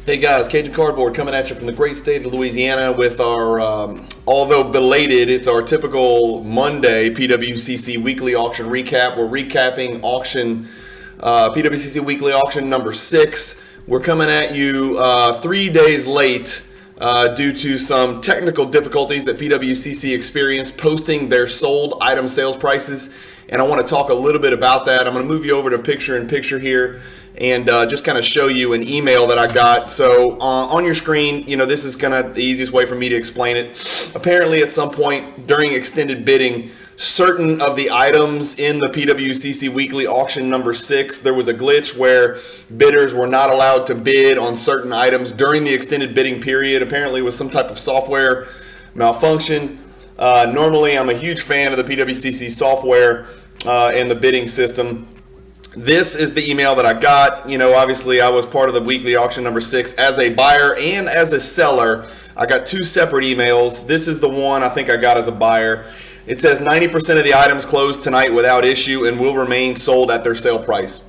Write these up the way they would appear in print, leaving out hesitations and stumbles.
Hey guys, Cajun Cardboard coming at you from the great state of Louisiana with our, although belated, it's our typical Monday PWCC Weekly Auction recap. We're recapping auction, PWCC Weekly Auction number 6. We're coming at you 3 days late due to some technical difficulties that PWCC experienced posting their sold item sales prices. And I want to talk a little bit about that. I'm going to move you over to picture-in-picture here and just kind of show you an email that I got. So on your screen, this is kind of the easiest way for me to explain it. Apparently at some point during extended bidding, certain of the items in the PWCC Weekly Auction number 6, there was a glitch where bidders were not allowed to bid on certain items during the extended bidding period. Apparently it was some type of software malfunction. Normally I'm a huge fan of the PWCC software and the bidding system. This is the email that I got. Obviously I was part of the Weekly Auction number 6 as a buyer and as a seller. I got 2 separate emails. This is the one I think I got as a buyer. It says 90% of the items closed tonight without issue and will remain sold at their sale price.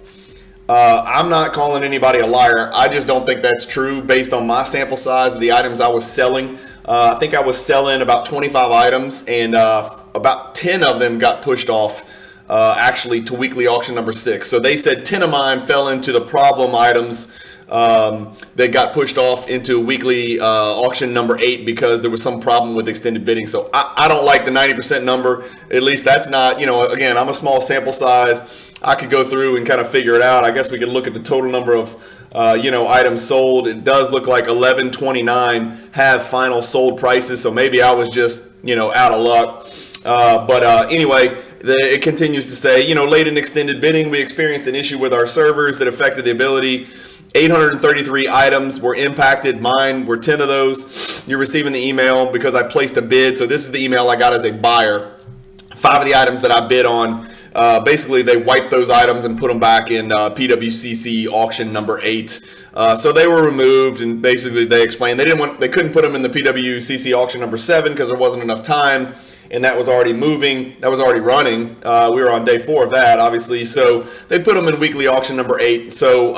I'm not calling anybody a liar. I just don't think that's true based on my sample size of the items I was selling. I think I was selling about 25 items and about 10 of them got pushed off actually to Weekly Auction number 6. So they said 10 of mine fell into the problem items that got pushed off into Weekly Auction number 8 because there was some problem with extended bidding. So I don't like the 90% number. At least that's not, again, I'm a small sample size. I could go through and kind of figure it out. I guess we could look at the total number of items sold. It does look like 1129 have final sold prices. So maybe I was just, out of luck. Anyway, it continues to say, late in extended bidding, we experienced an issue with our servers that affected the ability. 833 items were impacted. Mine were 10 of those. You're receiving the email because I placed a bid. So this is the email I got as a buyer. 5 of the items that I bid on, basically they wiped those items and put them back in PWCC auction number 8. So they were removed, and basically they explained they couldn't put them in the PWCC auction number 7 because there wasn't enough time, and that was already moving. That was already running. We were on day 4 of that, obviously. So they put them in weekly auction number 8. So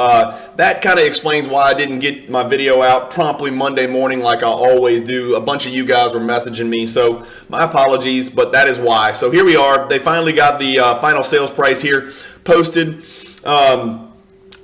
that kind of explains why I didn't get my video out promptly Monday morning like I always do. A bunch of you guys were messaging me, so my apologies, but that is why. So here we are. They finally got the final sales price here posted.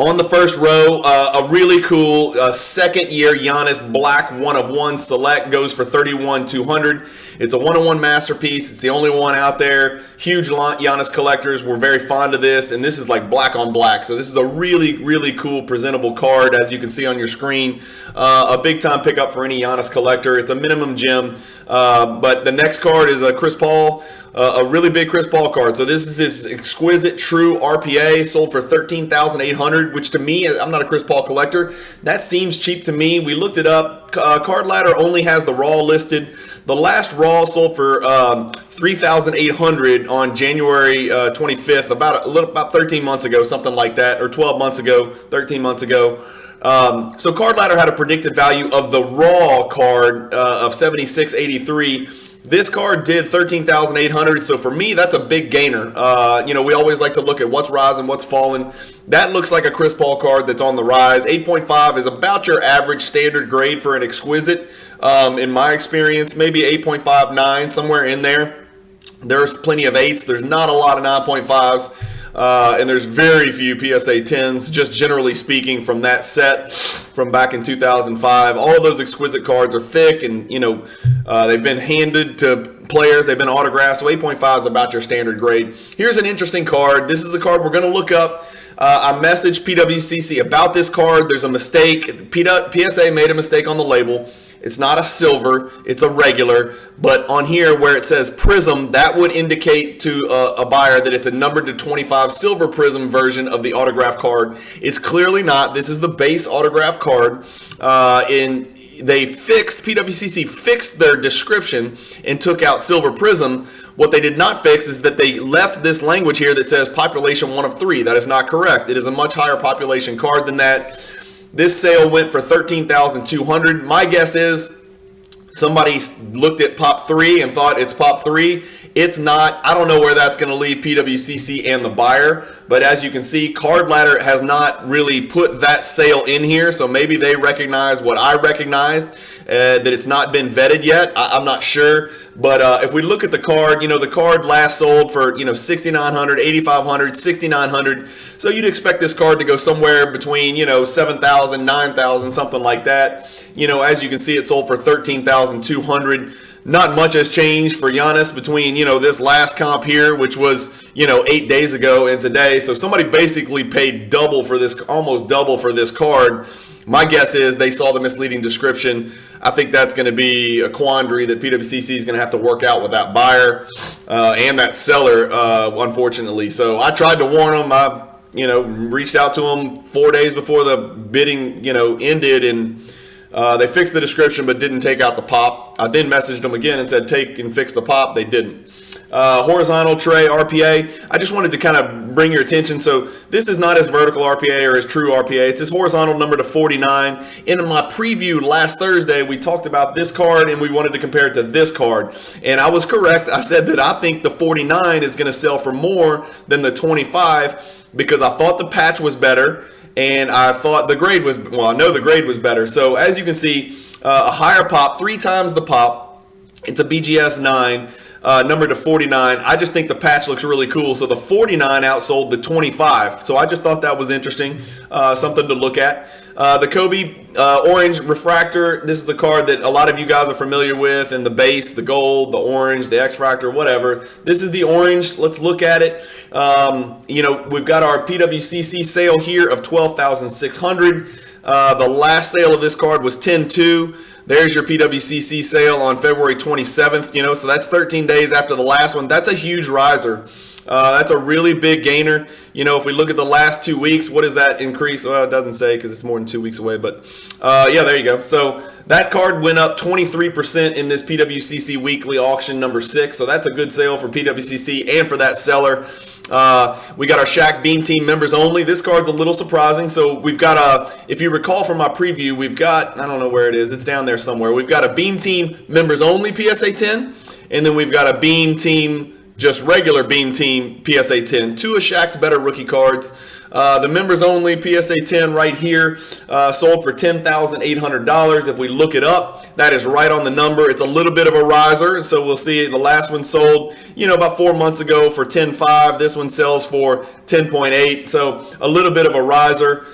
On the first row, a really cool second-year Giannis Black 1-of-1 Select goes for $31,200. It's a 1-of-1 masterpiece. It's the only one out there. Huge Giannis collectors were very fond of this, and this is like black on black. So this is a really, really cool presentable card, as you can see on your screen. A big-time pickup for any Giannis collector. It's a minimum gem, but the next card is a Chris Paul. A really big Chris Paul card. So this is his exquisite true RPA, sold for $13,800, which to me, I'm not a Chris Paul collector. That seems cheap to me. We looked it up. Card Ladder only has the raw listed. The last raw sold for $3,800 on January 25th, about 13 months ago, something like that, or 12 months ago, 13 months ago. So Card Ladder had a predicted value of the raw card of $76.83. This card did $13,800, so for me, that's a big gainer. We always like to look at what's rising, what's falling. That looks like a Chris Paul card that's on the rise. 8.5 is about your average standard grade for an exquisite, in my experience. Maybe 8.59, somewhere in there. There's plenty of 8s. There's not a lot of 9.5s. And there's very few PSA 10s, just generally speaking, from that set from back in 2005. All of those exquisite cards are thick, and they've been handed to players. They've been autographed. So 8.5 is about your standard grade. Here's an interesting card. This is a card we're going to look up. I messaged PWCC about this card. There's a mistake. PSA made a mistake on the label. It's not a silver, it's a regular, but on here where it says Prism, that would indicate to a buyer that it's a numbered to 25 silver Prism version of the autograph card. It's clearly not. This is the base autograph card. PWCC fixed their description and took out silver Prism. What they did not fix is that they left this language here that says population 1 of 3. That is not correct. It is a much higher population card than that. This sale went for $13,200. My guess is somebody looked at Pop 3 and thought it's Pop 3 It's not, I don't know where that's going to leave PWCC and the buyer, but as you can see, Card Ladder has not really put that sale in here, so maybe they recognize what I recognized, that it's not been vetted yet. I'm not sure, but if we look at the card, the card last sold for, $6,900, $8,500, $6,900, so you'd expect this card to go somewhere between, $7,000, $9,000, something like that. As you can see, it sold for $13,200. Not much has changed for Giannis between, this last comp here, which was, 8 days ago, and today. So somebody basically paid double for this, almost double for this card. My guess is they saw the misleading description. I think that's going to be a quandary that PWCC is going to have to work out with that buyer and that seller, unfortunately. So I tried to warn them. I, reached out to them 4 days before the bidding, ended, and they fixed the description but didn't take out the pop. I then messaged them again and said take and fix the pop. They didn't. Horizontal tray RPA. I just wanted to kind of bring your attention. So this is not as vertical RPA or as true RPA. It's this horizontal number to 49. In my preview last Thursday, we talked about this card and we wanted to compare it to this card. And I was correct. I said that I think the 49 is going to sell for more than the 25 because I thought the patch was better. And I thought the grade was, well, I know the grade was better. So as you can see, a higher pop, 3 times the pop. It's a BGS 9, number to 49. I just think the patch looks really cool. So the 49 outsold the 25. So I just thought that was interesting, something to look at. The Kobe Orange Refractor, this is a card that a lot of you guys are familiar with, and the base, the gold, the orange, the X-Fractor, whatever. This is the orange. Let's look at it. We've got our PWCC sale here of $12,600. The last sale of this card was 10-2. There's your PWCC sale on February 27th, so that's 13 days after the last one. That's a huge riser. That's a really big gainer. If we look at the last 2 weeks, what is that increase? Well, it doesn't say because it's more than 2 weeks away, but yeah, there you go. So that card went up 23% in this PWCC Weekly Auction number 6. So that's a good sale for PWCC and for that seller. We got our Shaq Beam Team members only. This card's a little surprising. So we've got if you recall from my preview, we've got, I don't know where it is. It's down there somewhere. We've got a Beam Team members only PSA 10. And then we've got a Beam Team, just regular Beam Team PSA 10. 2 of Shaq's better rookie cards. The members only PSA 10 right here sold for $10,800. If we look it up, that is right on the number. It's a little bit of a riser, so we'll see the last one sold, about 4 months ago for $10,500. This one sells for $10.8, so a little bit of a riser.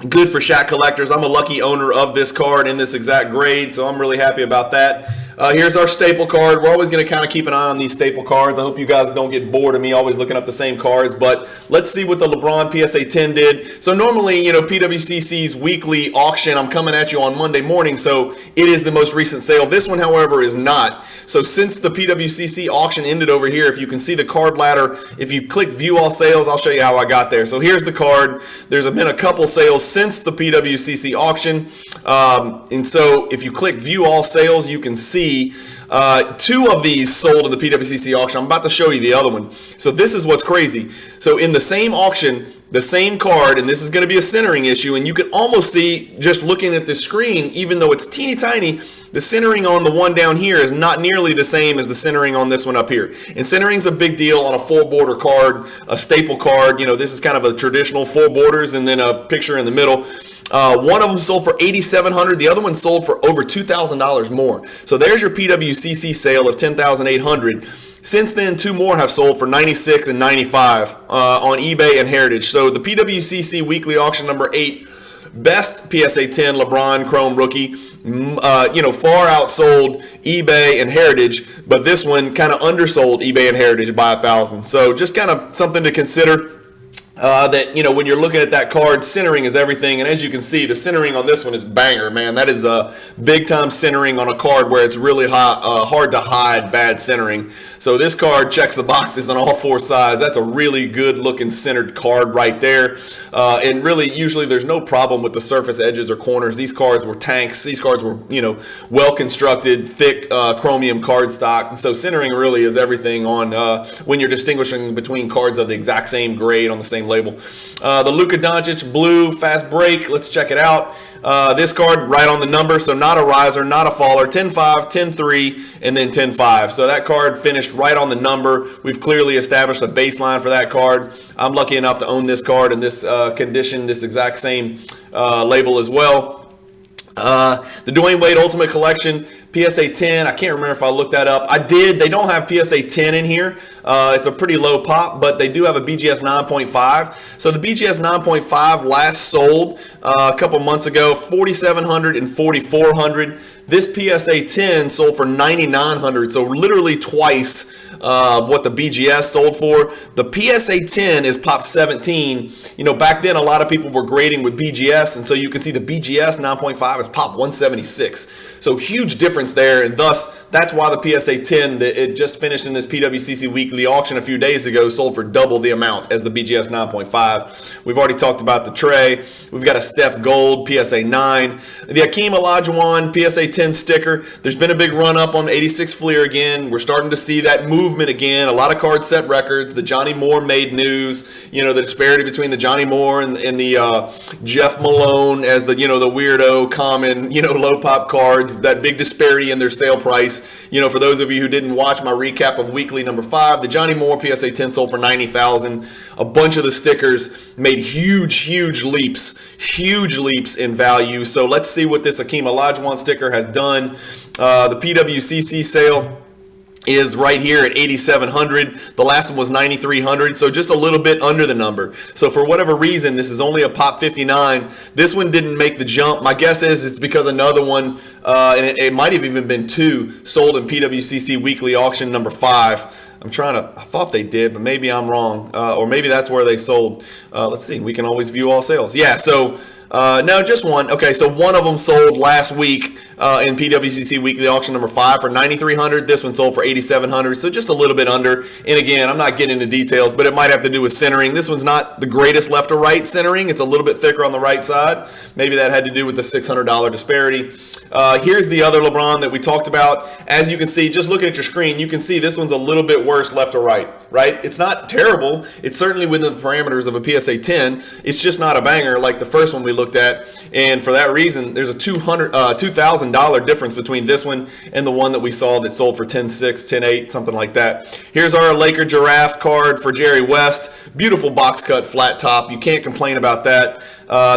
Good for Shaq collectors. I'm a lucky owner of this card in this exact grade, so I'm really happy about that. Here's our staple card. We're always going to kind of keep an eye on these staple cards. I hope you guys don't get bored of me always looking up the same cards, but let's see what the Lebron PSA 10 did. So normally, PWCC's weekly auction, I'm coming at you on Monday morning, so it is the most recent sale. This one, however, is not. So since the PWCC auction ended over here, if you can see the card ladder, if you click view all sales, I'll show you how I got there. So here's the card. There's been a couple sales since the PWCC auction. And so if you click view all sales, you can see 2 of these sold in the PWCC auction. I'm about to show you the other one. So this is what's crazy. So in the same auction, the same card, and this is going to be a centering issue, and you can almost see just looking at the screen, even though it's teeny tiny, the centering on the one down here is not nearly the same as the centering on this one up here. And centering is a big deal on a full border card, a staple card. This is kind of a traditional 4 borders and then a picture in the middle. One of them sold for $8,700. The other one sold for over $2,000 more. So there's your PWCC sale of $10,800. Since then, 2 more have sold for $96 and $95 on eBay and Heritage. So the PWCC Weekly Auction number 8, best PSA 10 LeBron Chrome rookie, far outsold eBay and Heritage, but this one kind of undersold eBay and Heritage by 1,000. So just kind of something to consider. That when you're looking at that card, centering is everything, and as you can see, the centering on this one is banger, man. That is a big time centering on a card where it's really hard to hide bad centering. So this card checks the boxes on all 4 sides. That's a really good looking centered card right there, and really usually there's no problem with the surface edges or corners. These cards were tanks. These cards were well constructed, thick chromium card stock. So centering really is everything on when you're distinguishing between cards of the exact same grade on the same same label. The Luka Doncic blue fast break. Let's check it out. This card right on the number, so not a riser, not a faller. 10-5, 10-3, and then 10-5. So that card finished right on the number. We've clearly established a baseline for that card. I'm lucky enough to own this card in this condition, this exact same label as well. The Dwayne Wade Ultimate Collection, PSA 10. I can't remember if I looked that up. I did. They don't have PSA 10 in here. It's a pretty low pop, but they do have a BGS 9.5. So the BGS 9.5 last sold a couple months ago, $4,700 and $4,400. This PSA 10 sold for $9,900, so literally twice what the BGS sold for. The PSA 10 is pop 17. You know, back then a lot of people were grading with BGS, and so you can see the BGS 9.5 is pop 176. So huge difference there, and thus that's why the PSA 10 that it just finished in this PWCC Weekly Auction a few days ago sold for double the amount as the BGS 9.5. We've already talked about the Trey. We've got a Steph Gold PSA 9. The Hakeem Olajuwon PSA 10 sticker. There's been a big run up on 86 Fleer again. We're starting to see that movement again. A lot of cards set records. The Johnny Moore made news. You know, the disparity between the Johnny Moore and the Jeff Malone as the, you know, the weirdo common, you know, low pop cards. That big disparity in their sale price. You know, for those of you who didn't watch my recap of weekly number 5, the Johnny Moore PSA 10 sold for $90,000. A bunch of the stickers made huge leaps in value. So let's see what this Hakeem Olajuwon sticker has done. The PWCC sale is right here at $8,700. The last one was $9,300, so just a little bit under the number. So for whatever reason, this is only a pop 59. This one didn't make the jump. My guess is it's because another one, and it might have even been 2, sold in PWCC Weekly Auction number 5. I thought they did, but maybe I'm wrong. Or maybe that's where they sold. Let's see, we can always view all sales. Yeah, so no, just one. Okay, so one of them sold last week in PWCC Weekly Auction number 5 for $9,300. This one sold for $8,700, so just a little bit under. And again, I'm not getting into details, but it might have to do with centering. This one's not the greatest left to right centering. It's a little bit thicker on the right side. Maybe that had to do with the $600 disparity. Here's the other LeBron that we talked about. As you can see, just looking at your screen, you can see this one's a little bit worse left to right, right? It's not terrible. It's certainly within the parameters of a PSA 10. It's just not a banger like the first one we looked at. And for that reason, there's a $2,000 difference between this one and the one that we saw that sold for $10,600, $10,800, something like that. Here's our Laker Giraffe card for Jerry West. Beautiful box cut, flat top. You can't complain about that.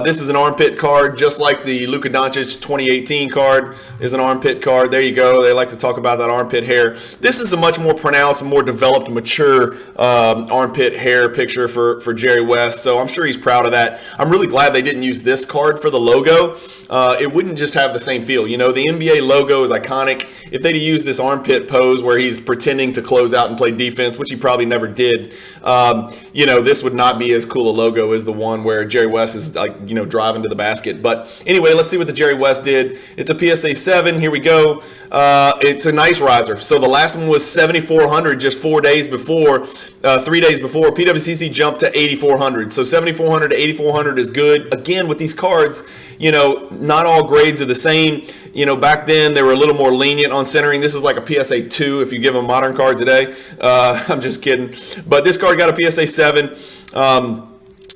This is an armpit card, just like the Luka Doncic 2018 card is an armpit card. There you go. They like to talk about that armpit hair. This is a much more pronounced, more developed, mature armpit hair picture for Jerry West. So I'm sure he's proud of that. I'm really glad they didn't use this card for the logo. It wouldn't just have the same feel. You know, the NBA logo is iconic. If they'd used this armpit pose where he's pretending to close out and play defense, which he probably never did, you know, this would not be as cool a logo as the one where Jerry West is, like, you know, driving to the basket. But anyway, let's see what the Jerry West did. It's a PSA 7. Here we go. It's a nice riser. So the last one was $7,400 just 3 days before. PWCC jumped to $8,400. So $7,400 to $8,400 is good. Again, with these cards, you know, not all grades are the same. You know, back then they were a little more lenient on centering. This is like a PSA 2 if you give a modern card today. I'm just kidding. But this card got a PSA 7.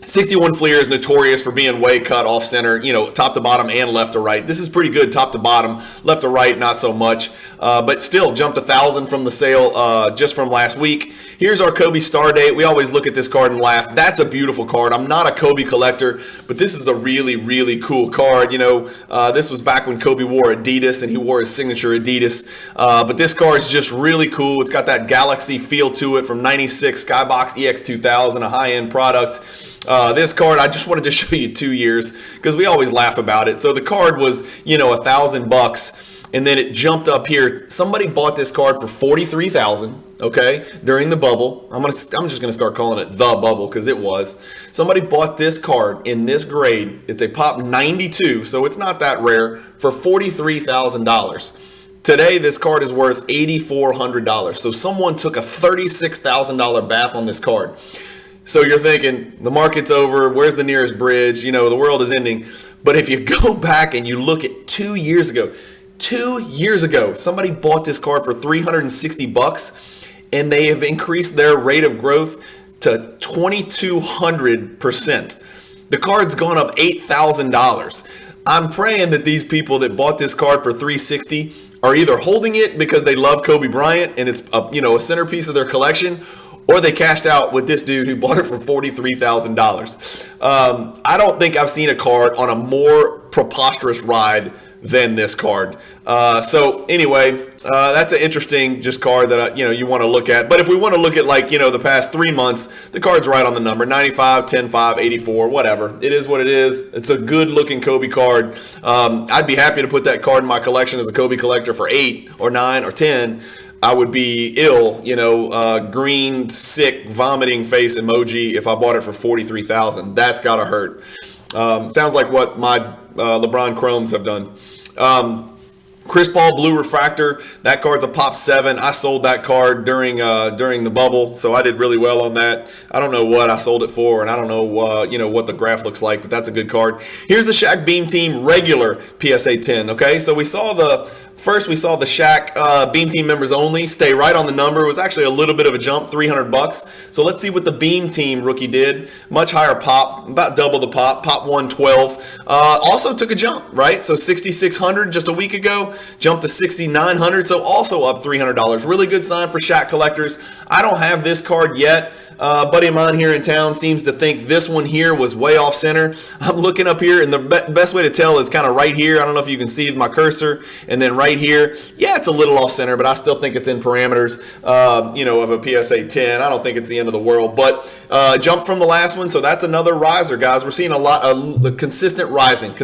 61 Fleer is notorious for being way cut off center, you know, top to bottom and left to right. This is pretty good top to bottom. Left to right, not so much. But still jumped 1,000 from the sale just from last week. Here's our Kobe star date. We always look at this card and laugh. That's a beautiful card. I'm not a Kobe collector, but this is a really cool card. You know, this was back when Kobe wore Adidas and he wore his signature Adidas. But this card is just really cool. It's got that Galaxy feel to it from 96 Skybox EX2000, a high-end product. This card, I just wanted to show you 2 years because we always laugh about it. So the card was, you know, $1,000, and then it jumped up here. Somebody bought this card for $43,000. Okay, during the bubble. I'm just gonna start calling it the bubble because it was. Somebody bought this card in this grade. It's a pop 92, so it's not that rare, for $43,000. Today, this card is worth $8,400. So someone took a $36,000 bath on this card. So you're thinking, the market's over, where's the nearest bridge? You know, the world is ending. But if you go back and you look at 2 years ago, 2 years ago, somebody bought this card for $360, and they have increased their rate of growth to 2,200%. The card's gone up $8,000. I'm praying that these people that bought this card for $360 are either holding it because they love Kobe Bryant and it's a centerpiece of their collection, or they cashed out with this dude who bought it for $43,000. I don't think I've seen a card on a more preposterous ride than this card. So anyway, that's an interesting just card that you want to look at. But if we want to look at the past 3 months, the card's right on the number: 95, 10, 5, 84, whatever. It is what it is. It's a good looking Kobe card. I'd be happy to put that card in my collection as a Kobe collector for 8 or 9 or 10. I would be ill, green, sick, vomiting face emoji if I bought it for $43,000. That's gotta hurt. Sounds like what my LeBron Chromes have done. Chris Paul Blue Refractor, that card's a pop 7. I sold that card during the bubble, so I did really well on that. I don't know what I sold it for, and I don't know what the graph looks like, but that's a good card. Here's the Shaq Beam Team regular PSA 10. Okay, so we saw the Shaq Beam Team members only stay right on the number. It was actually a little bit of a jump, $300. So let's see what the Beam Team rookie did. Much higher pop, about double the pop 112. Also took a jump, right? So 6,600 just a week ago, jumped to 6,900, so also up $300. Really good sign for Shaq collectors. I don't have this card yet. A buddy of mine here in town seems to think this one here was way off center. I'm looking up here, and the best way to tell is kind of right here. I don't know if you can see my cursor, and then right here. Yeah, it's a little off center, but I still think it's in parameters, of a PSA 10. I don't think it's the end of the world, but jump from the last one, so that's another riser, guys. We're seeing a lot of consistent rising.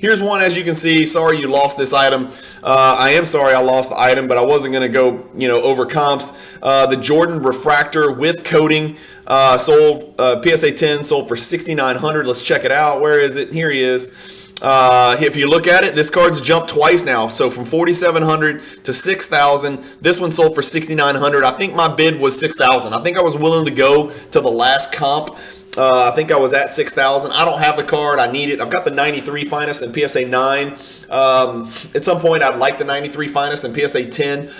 Here's one, as you can see. Sorry you lost this item. I am sorry I lost the item, but I wasn't going to go, over comps. The Jordan Refractor with coating sold, PSA 10 sold for $6,900. Let's check it out. Where is it? Here he is. If you look at it, this card's jumped twice now. So from $4,700 to $6,000. This one sold for $6,900. I think my bid was $6,000. I think I was willing to go to the last comp. I think I was at $6,000. I don't have the card. I need it. I've got the 93 finest and PSA 9. At some point, I'd like the 93 finest and PSA 10.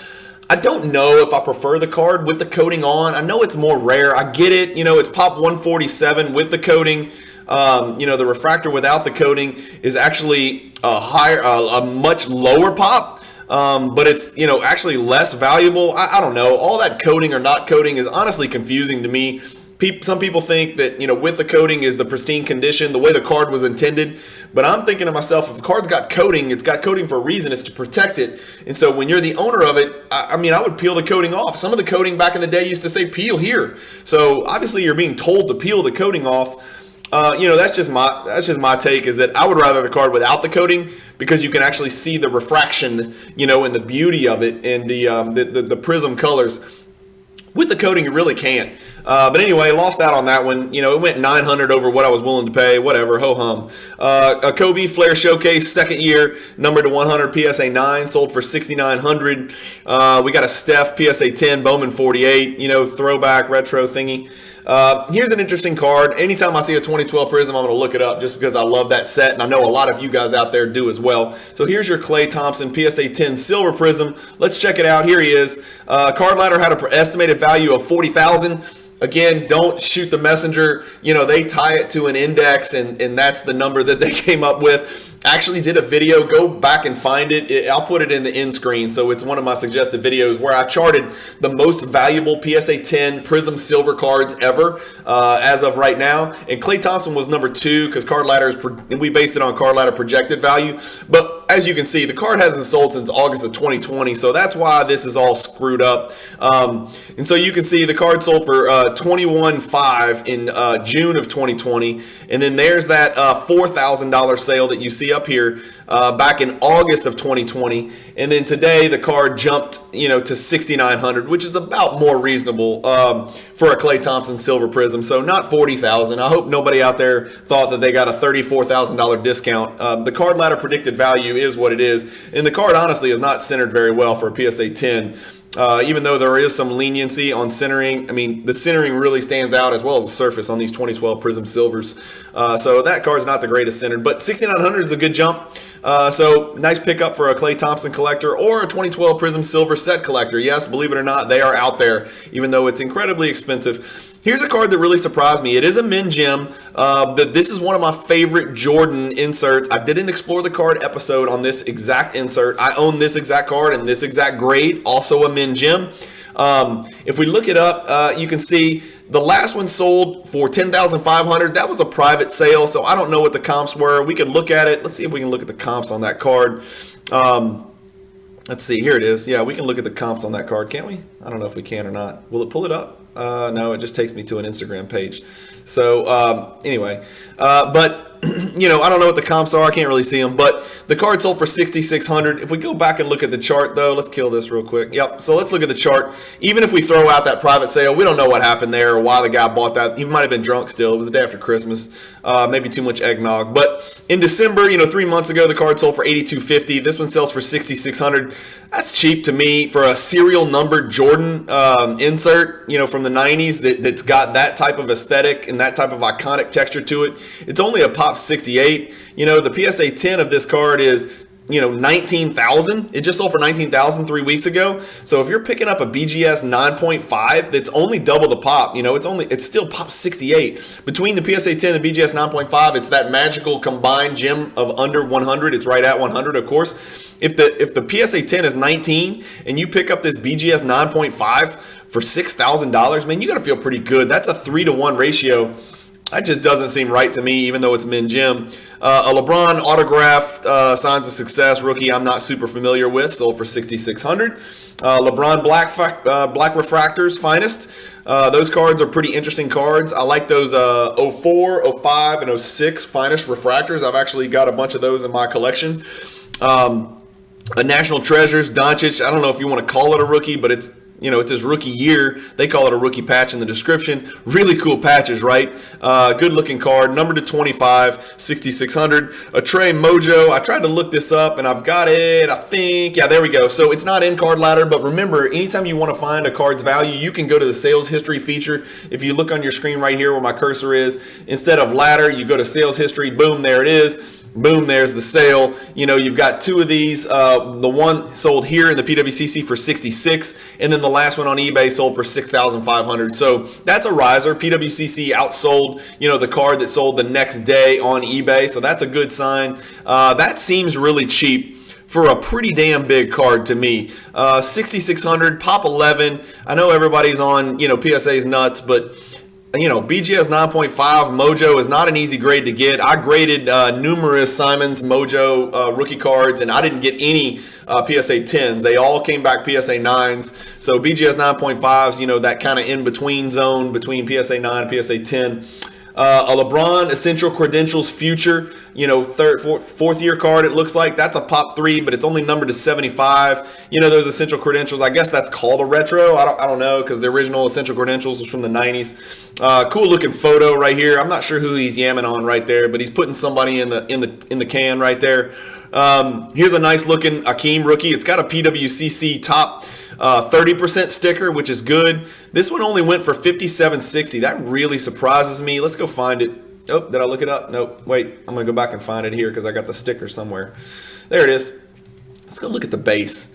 I don't know if I prefer the card with the coating on. I know it's more rare. I get it. It's pop 147 with the coating. The refractor without the coating is actually a much lower pop. But it's, actually less valuable. I don't know. All that coating or not coating is honestly confusing to me. Some people think that, with the coating is the pristine condition, the way the card was intended. But I'm thinking to myself, if a card's got coating, it's got coating for a reason. It's to protect it. And so when you're the owner of it, I would peel the coating off. Some of the coating back in the day used to say peel here. So obviously you're being told to peel the coating off. That's just my take, is that I would rather the card without the coating, because you can actually see the refraction, and the beauty of it, and the prism colors. With the coating, you really can't. But anyway, lost out on that one. It went $900 over what I was willing to pay. Whatever, ho-hum. A Kobe Flair Showcase, second year, numbered to 100, PSA 9, sold for $6,900. We got a Steph PSA 10, Bowman 48, throwback, retro thingy. Here's an interesting card. Anytime I see a 2012 Prism, I'm going to look it up just because I love that set, and I know a lot of you guys out there do as well. So here's your Klay Thompson PSA 10 Silver Prism. Let's check it out. Here he is. Card Ladder had an estimated value of $40,000. Again, don't shoot the messenger. They tie it to an index, and that's the number that they came up with. Actually did a video. Go back and find it. I'll put it in the end screen. So it's one of my suggested videos where I charted the most valuable PSA 10 Prism Silver cards ever as of right now. And Klay Thompson was number 2 because Card Ladder and we based it on Card Ladder projected value. But as you can see, the card hasn't sold since August of 2020. So that's why this is all screwed up. And so you can see the card sold for $21,500 in June of 2020. And then there's that $4,000 sale that you see up here back in August of 2020. And then today the card jumped, to $6,900, which is about more reasonable for a Klay Thompson Silver Prism. So not $40,000. I hope nobody out there thought that they got a $34,000 discount. The Card Ladder predicted value is what it is. And the card honestly is not centered very well for a PSA 10. Even though there is some leniency on centering, the centering really stands out, as well as the surface on these 2012 Prism Silvers. So that card's not the greatest centered, but $6,900 is a good jump. So nice pickup for a Klay Thompson collector or a 2012 Prism Silver set collector. Yes, believe it or not, they are out there, even though it's incredibly expensive. Here's a card that really surprised me. It is a Min Gem, but this is one of my favorite Jordan inserts. I did an Explore the Card episode on this exact insert. I own this exact card and this exact grade, also a Min Gem. If we look it up, you can see the last one sold for $10,500. That was a private sale, so I don't know what the comps were. We could look at it. Let's see if we can look at the comps on that card. Let's see. Here it is. Yeah, we can look at the comps on that card, can't we? I don't know if we can or not. Will it pull it up? No, it just takes me to an Instagram page. So anyway, but you know, I don't know what the comps are. I can't really see them, but the card sold for $6,600. If we go back and look at the chart, though, let's kill this real quick. Yep. So let's look at the chart. Even if we throw out that private sale, we don't know what happened there or why the guy bought that. He might have been drunk still. It was the day after Christmas. Maybe too much eggnog. But in December, you know, 3 months ago, the card sold for $8,250. This one sells for $6,600. That's cheap to me for a serial numbered Jordan insert, you know, from the 90s that's got that type of aesthetic and that type of iconic texture to it. It's only a pop 68. You know, the PSA 10 of this card is, you know, 19,000. It just sold for 19,000 3 weeks ago. So if you're picking up a BGS 9.5, that's only double the pop. You know, it's still pop 68. Between the PSA 10 and the BGS 9.5, it's that magical combined gem of under 100. It's right at 100, of course. If the PSA 10 is 19 and you pick up this BGS 9.5 for $6,000, man, you got to feel pretty good. That's a 3-to-1 ratio. That just doesn't seem right to me, even though it's Min Gem. A LeBron autographed Signs of Success rookie I'm not super familiar with, sold for $6,600. LeBron Black Refractors Finest. Those cards are pretty interesting cards. I like those 04, 05, and 06 Finest Refractors. I've actually got a bunch of those in my collection. A National Treasures Doncic. I don't know if you want to call it a rookie, but it's, you know, it's his rookie year. They call it a rookie patch in the description. Really cool patches, right? Good looking card. Number to 25, $6,600. A Trey Mojo. I tried to look this up and I've got it, I think. Yeah, there we go. So it's not in Card Ladder, but remember, anytime you want to find a card's value, you can go to the sales history feature. If you look on your screen right here where my cursor is, instead of ladder, you go to sales history. Boom, there it is. Boom, there's the sale. You know, you've got two of these. The one sold here in the PWCC for $66, and then the last one on eBay sold for $6,500. So that's a riser. PWCC outsold, you know, the card that sold the next day on eBay. So that's a good sign. That seems really cheap for a pretty damn big card to me. $6,600, pop 11. I know everybody's on, you know, PSA's nuts, but you know, BGS 9.5 Mojo is not an easy grade to get. I graded numerous Simons Mojo rookie cards, and I didn't get any PSA 10s. They all came back PSA 9s. So BGS 9.5s, you know, that kind of in-between zone between PSA 9 and PSA 10. A LeBron Essential Credentials Future, you know, fourth year card, it looks like. That's a pop 3, but it's only numbered to 75. You know, those Essential Credentials, I guess that's called a retro. I don't know, because the original Essential Credentials was from the 90s. Cool looking photo right here. I'm not sure who he's yamming on right there, but he's putting somebody in the can right there. Here's a nice looking Akeem rookie. It's got a PWCC top 30% sticker, which is good. This one only went for $57.60. That really surprises me. Let's go find it. Oh, did I look it up? Nope. Wait, I'm going to go back and find it here because I got the sticker somewhere. There it is. Let's go look at the base.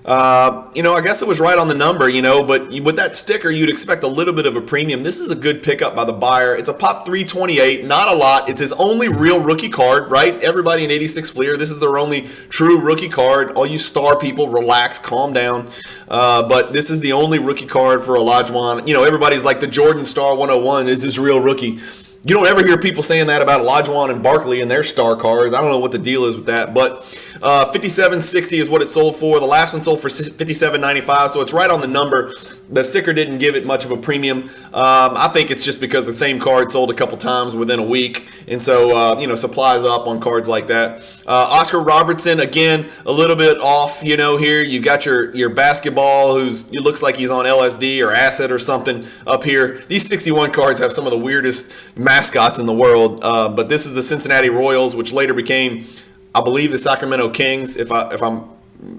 You know, I guess it was right on the number, you know, but with that sticker, you'd expect a little bit of a premium. This is a good pickup by the buyer. It's a pop 328, not a lot. It's his only real rookie card, right? Everybody in 86 Fleer, this is their only true rookie card. All you star people, relax, calm down. But this is the only rookie card for Olajuwon. You know, everybody's like the Jordan Star 101 is his real rookie. You don't ever hear people saying that about Olajuwon and Barkley and their star cards. I don't know what the deal is with that, but $57.60 is what it sold for. The last one sold for $57.95, so it's right on the number. The sticker didn't give it much of a premium. I think it's just because the same card sold a couple times within a week, and so you know, supplies up on cards like that. Oscar Robertson, again, a little bit off. You know, here you got your basketball, it looks like he's on LSD or acid or something up here. These 61 cards have some of the weirdest mascots in the world, but this is the Cincinnati Royals, which later became, I believe, the Sacramento Kings, if I'm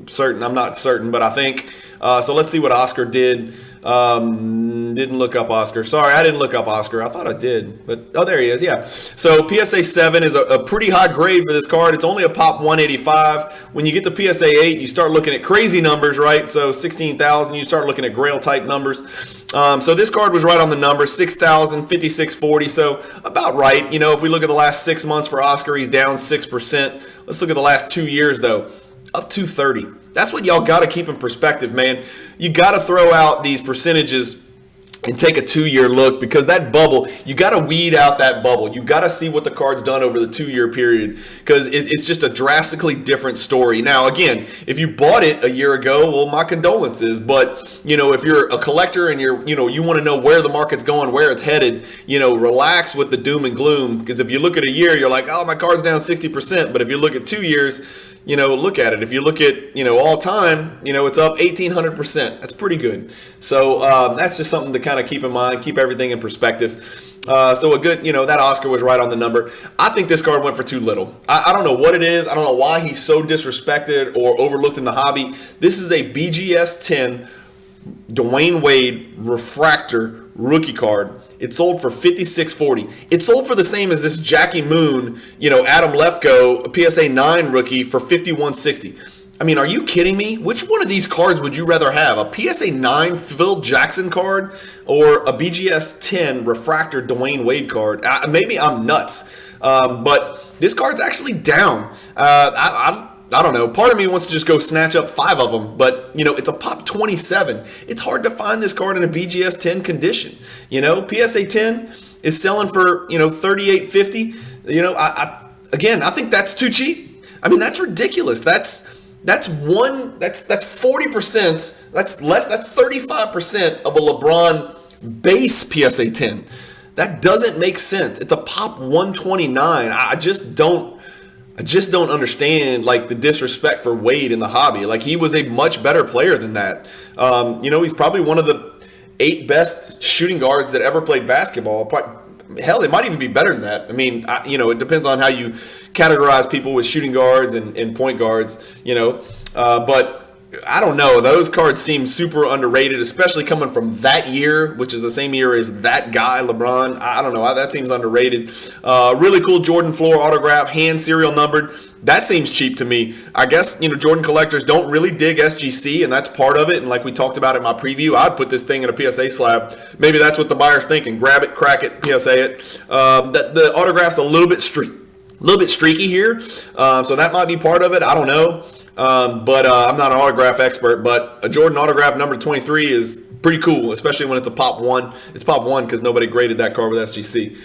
certain. I'm not certain, but I think. So let's see what Oscar did. Didn't look up Oscar. Sorry, I didn't look up Oscar. I thought I did, but oh, there he is. Yeah. So PSA 7 is a pretty high grade for this card. It's only a pop 185. When you get to PSA 8, you start looking at crazy numbers, right? So 16,000, you start looking at Grail type numbers. So this card was right on the number, 6,000, 5640. So about right. You know, if we look at the last 6 months for Oscar, he's down 6%. Let's look at the last 2 years though, up 230. That's what y'all got to keep in perspective, man. You got to throw out these percentages and take a 2-year look, because that bubble, you got to weed out that bubble. You got to see what the card's done over the 2-year period, because it's just a drastically different story. Now, again, if you bought it a year ago, well, my condolences. But, you know, if you're a collector and you want to know where the market's going, where it's headed, you know, relax with the doom and gloom. Because if you look at a year, you're like, oh, my card's down 60%. But if you look at 2 years, you know, look at it. If you look at, you know, all time, you know, it's up 1,800%. That's pretty good. So that's just something to kind of keep in mind, keep everything in perspective. So a good, you know, that Oscar was right on the number. I think this card went for too little. I don't know what it is. I don't know why he's so disrespected or overlooked in the hobby. This is a BGS 10 Dwayne Wade Refractor rookie card. It sold for $56.40. It sold for the same as this Jackie Moon, you know, Adam Lefko, a PSA 9 rookie for $51.60. I mean, are you kidding me? Which one of these cards would you rather have? A PSA 9 Phil Jackson card or a BGS 10 Refractor Dwayne Wade card? Maybe I'm nuts, but this card's actually down. I don't know. Part of me wants to just go snatch up 5 of them, but, you know, it's a pop 27. It's hard to find this card in a BGS 10 condition. You know, PSA 10 is selling for, you know, $38.50. You know, I think that's too cheap. I mean, that's ridiculous. That's 40%. That's 35% of a LeBron base PSA 10. That doesn't make sense. It's a pop 129. I just don't understand, like, the disrespect for Wade in the hobby. Like, he was a much better player than that. You know, he's probably one of the 8 best shooting guards that ever played basketball. Hell, it might even be better than that. I mean, you know, it depends on how you categorize people with shooting guards and point guards, you know. But I don't know. Those cards seem super underrated, especially coming from that year, which is the same year as that guy, LeBron. I don't know. That seems underrated. Really cool Jordan floor autograph, hand serial numbered. That seems cheap to me. I guess, you know, Jordan collectors don't really dig SGC, and that's part of it. And like we talked about in my preview, I'd put this thing in a PSA slab. Maybe that's what the buyer's thinking. Grab it, crack it, PSA it. The autograph's a little bit streaky here, so that might be part of it. I don't know. But I'm not an autograph expert, but a Jordan autograph number 23 is pretty cool, especially when it's a pop 1. It's pop 1 because nobody graded that card with SGC.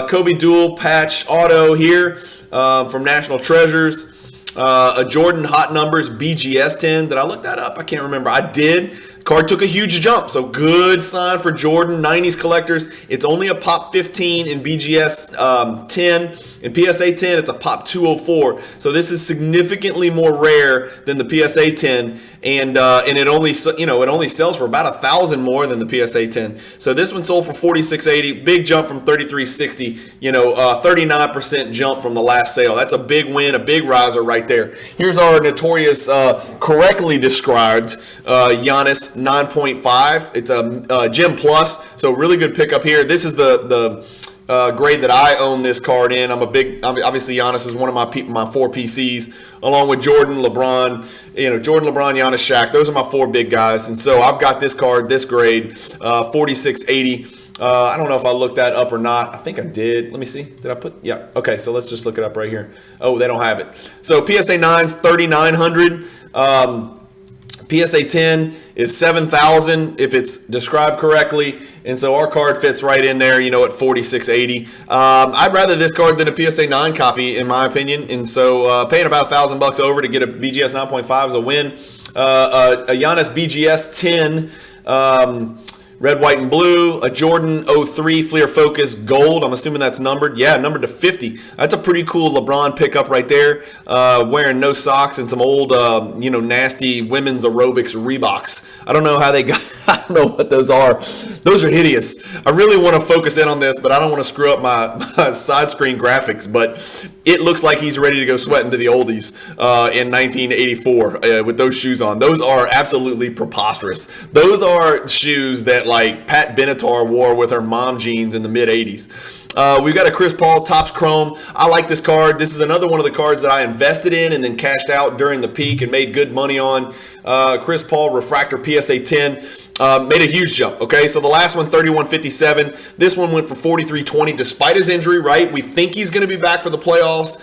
Kobe dual patch auto here from National Treasures. A Jordan hot numbers BGS 10. Did I look that up? I can't remember. I did. Card took a huge jump, so good sign for Jordan 90s collectors. It's only a pop 15 in BGS 10. In PSA 10, it's a pop 204. So this is significantly more rare than the PSA 10, and it only, you know, it only sells for about 1,000 more than the PSA 10. So this one sold for $46.80. Big jump from $33.60. You know, 39% jump from the last sale. That's a big win, a big riser right there. Here's our notorious, correctly described Giannis 9.5. It's a Gem Plus, so really good pickup here. This is the grade that I own this card in. Obviously Giannis is one of my 4 PCs, along with Jordan, LeBron, Jordan, LeBron, Giannis, Shaq. Those are my 4 big guys, and so I've got this card, this grade, 4680. I don't know if I looked that up or not. I think I did. Let me see. Did I put? Yeah. Okay, so let's just look it up right here. Oh, they don't have it. So PSA 9's 3,900. PSA 10 is 7,000 if it's described correctly, and so our card fits right in there, at 4680. I'd rather this card than a PSA 9 copy, in my opinion, and so paying about $1,000 over to get a BGS 9.5 is a win. A Giannis BGS 10 red, white, and blue. A Jordan 03 Fleer Focus Gold. I'm assuming that's numbered. Yeah, numbered to 50. That's a pretty cool LeBron pickup right there. Wearing no socks and some old, nasty women's aerobics Reeboks. I don't know how they got. I don't know what those are. Those are hideous. I really want to focus in on this, but I don't want to screw up my side screen graphics. But it looks like he's ready to go sweating to the oldies in 1984 with those shoes on. Those are absolutely preposterous. Those are shoes that like Pat Benatar wore with her mom jeans in the mid 80s. We've got a Chris Paul Topps Chrome. I like this card. This is another one of the cards that I invested in and then cashed out during the peak and made good money on. Chris Paul Refractor PSA 10 made a huge jump. Okay, so the last one 31.57. This one went for 43.20 despite his injury. Right, we think he's going to be back for the playoffs.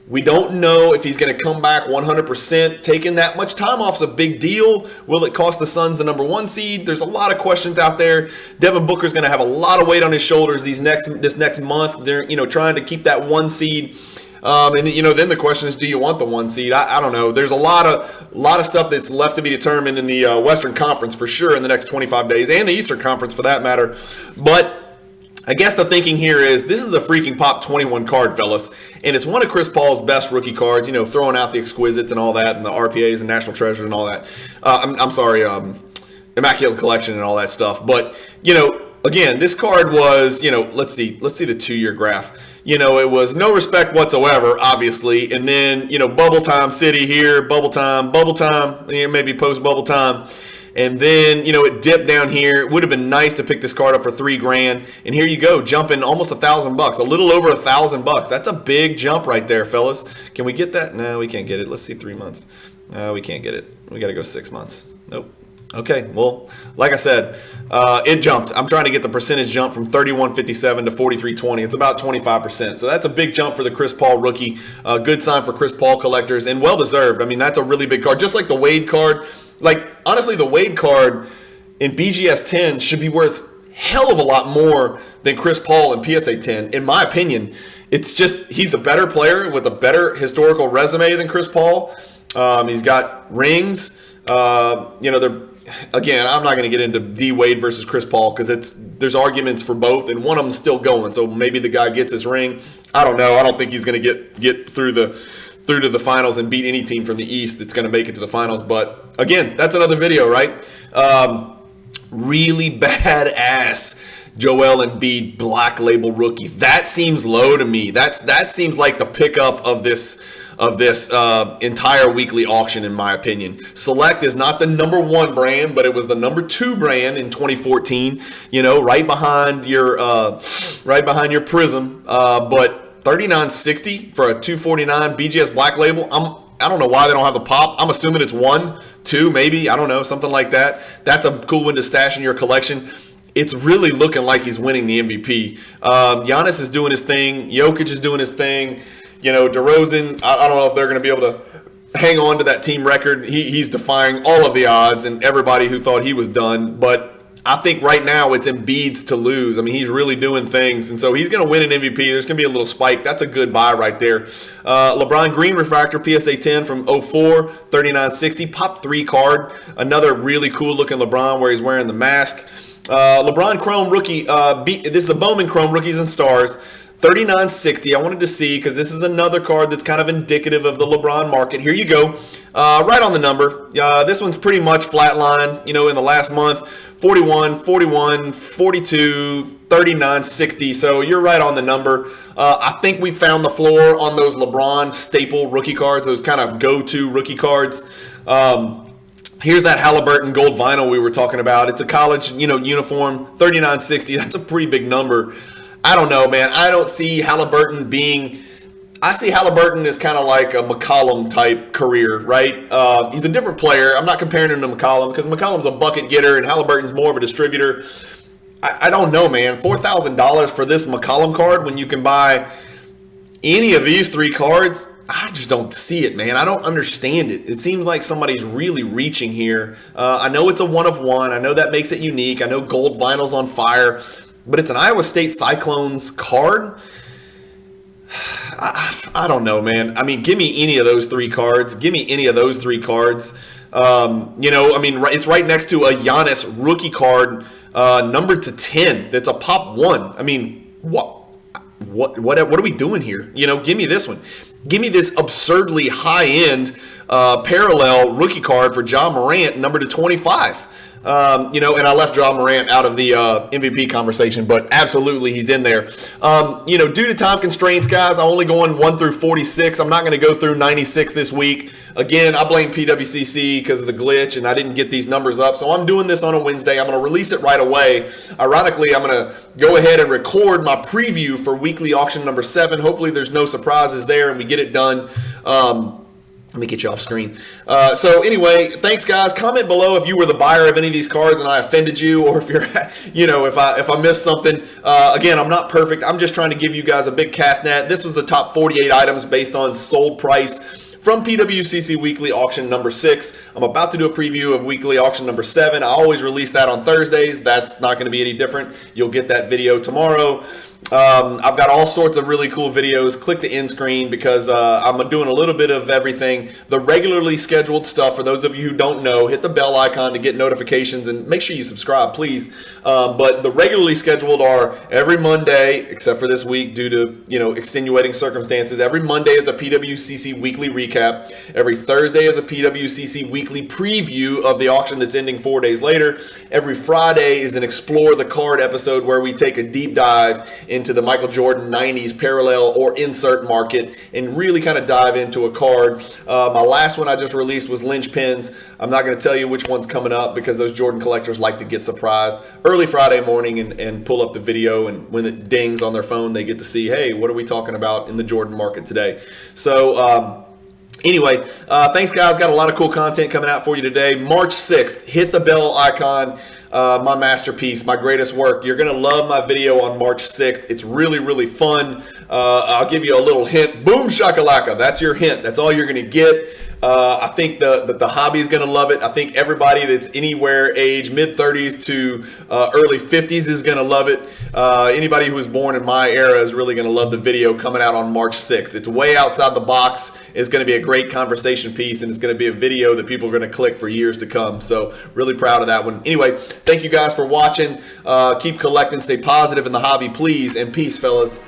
We don't know if he's going to come back 100%. Taking that much time off is a big deal. Will it cost the Suns the number 1 seed? There's a lot of questions out there. Devin Booker's going to have a lot of weight on his shoulders this next month. They're trying to keep that 1 seed. And then the question is, do you want the 1 seed? I don't know. There's a lot of stuff that's left to be determined in the Western Conference for sure in the next 25 days, and the Eastern Conference for that matter. But I guess the thinking here is this is a freaking Pop 21 card, fellas, and it's one of Chris Paul's best rookie cards, throwing out the exquisites and all that, and the RPAs and National Treasures and all that. I'm sorry, Immaculate Collection and all that stuff. But, again, this card was, let's see the 2-year graph. It was no respect whatsoever, obviously, and then, bubble time city here, bubble time, maybe post bubble time. And then, it dipped down here. It would have been nice to pick this card up for $3,000. And here you go, jumping almost $1,000, a little over $1,000. That's a big jump right there, fellas. Can we get that? No, we can't get it. Let's see 3 months. No, we can't get it. We got to go 6 months. Nope. Okay, well, like I said, it jumped. I'm trying to get the percentage jump from 31.57 to 43.20. It's about 25%. So that's a big jump for the Chris Paul rookie. Good sign for Chris Paul collectors, and well-deserved. I mean, that's a really big card. Just like the Wade card. Like, honestly, the Wade card in BGS 10 should be worth hell of a lot more than Chris Paul in PSA 10, in my opinion. It's just, he's a better player with a better historical resume than Chris Paul. He's got rings. Again, I'm not going to get into D Wade versus Chris Paul because there's arguments for both, and one of them's still going. So maybe the guy gets his ring. I don't know. I don't think he's going to get through to the finals and beat any team from the East that's going to make it to the finals. But again, that's another video, right? Really badass Joel Embiid Black Label rookie. That seems low to me. That seems like the pickup of this entire weekly auction, in my opinion. Select is not the number 1 brand, but it was the number 2 brand in 2014. Right behind your Prism. But $39.60 for a $249 BGS Black Label. I don't know why they don't have the pop. I'm assuming it's 1, 2, maybe. I don't know, something like that. That's a cool one to stash in your collection. It's really looking like he's winning the MVP. Giannis is doing his thing. Jokic is doing his thing. DeRozan, I don't know if they're going to be able to hang on to that team record. He's defying all of the odds and everybody who thought he was done. But I think right now it's Embiid's to lose. I mean, he's really doing things. And so he's going to win an MVP. There's going to be a little spike. That's a good buy right there. LeBron Green Refractor PSA 10 from 04, $39.60. Pop 3 card. Another really cool looking LeBron where he's wearing the mask. LeBron Chrome rookie. This is a Bowman Chrome Rookies and Stars. $39.60. I wanted to see because this is another card that's kind of indicative of the LeBron market. Here you go. Right on the number. This one's pretty much flatline, in the last month. 41, 41, 42, 39.60. So you're right on the number. I think we found the floor on those LeBron staple rookie cards, those kind of go-to rookie cards. Here's that Halliburton gold vinyl we were talking about. It's a college, uniform, 39.60. That's a pretty big number. I don't know, man. I don't see Halliburton being... I see Halliburton as kind of like a McCollum type career, right? He's a different player. I'm not comparing him to McCollum because McCollum's a bucket getter and Halliburton's more of a distributor. I don't know, man. $4,000 for this McCollum card when you can buy any of these 3 cards, I just don't see it, man. I don't understand it. It seems like somebody's really reaching here. I know it's a 1 of 1. I know that makes it unique. I know gold vinyl's on fire, but it's an Iowa State Cyclones card. I don't know, man. I mean, give me any of those 3 cards. Give me any of those 3 cards. You know, I mean, it's right next to a Giannis rookie card, numbered to 10. That's a pop 1. I mean, what are we doing here? You know, give me this one. Give me this absurdly high-end parallel rookie card for Ja Morant, numbered to 25. You know, and I left Ja Morant out of the MVP conversation, but absolutely he's in there. You know, due to time constraints, guys, I'm only going 1 through 46. I'm not going to go through 96 this week. Again, I blame PWCC because of the glitch, and I didn't get these numbers up. So I'm doing this on a Wednesday. I'm going to release it right away. Ironically, I'm going to go ahead and record my preview for weekly auction number 7. Hopefully there's no surprises there, and we get it done. Let me get you off screen. So anyway, thanks guys. Comment below if you were the buyer of any of these cards and I offended you, or if you're, you know, if I missed something. Again, I'm not perfect. I'm just trying to give you guys a big cast net. This was the top 48 items based on sold price from PWCC Weekly Auction number 6. I'm about to do a preview of Weekly Auction number 7. I always release that on Thursdays. That's not going to be any different. You'll get that video tomorrow. I've got all sorts of really cool videos. Click the end screen because I'm doing a little bit of everything. The regularly scheduled stuff, for those of you who don't know, hit the bell icon to get notifications and make sure you subscribe, please. But the regularly scheduled are every Monday, except for this week due to, you know, extenuating circumstances. Every Monday is a PWCC weekly recap. Every Thursday is a PWCC weekly preview of the auction that's ending 4 days later. Every Friday is an Explore the Card episode where we take a deep dive into the Michael Jordan 90s parallel or insert market and really kind of dive into a card. My last one I just released was linchpins. I'm not going to tell you which one's coming up because those Jordan collectors like to get surprised early Friday morning and pull up the video, and when it dings on their phone they get to see, hey, what are we talking about in the Jordan market today? So anyway, thanks guys. Got a lot of cool content coming out for you today. March 6th, hit the bell icon. My masterpiece, my greatest work. You're going to love my video on March 6th. It's really, really fun. I'll give you a little hint. Boom shakalaka. That's your hint. That's all you're going to get. I think the hobby is going to love it. I think everybody that's anywhere age mid-30s to early 50s is going to love it. Anybody who was born in my era is really going to love the video coming out on March 6th. It's way outside the box. It's going to be a great conversation piece, and it's going to be a video that people are going to click for years to come. So really proud of that one. Anyway, thank you guys for watching. Keep collecting, stay positive in the hobby, please, and peace, fellas.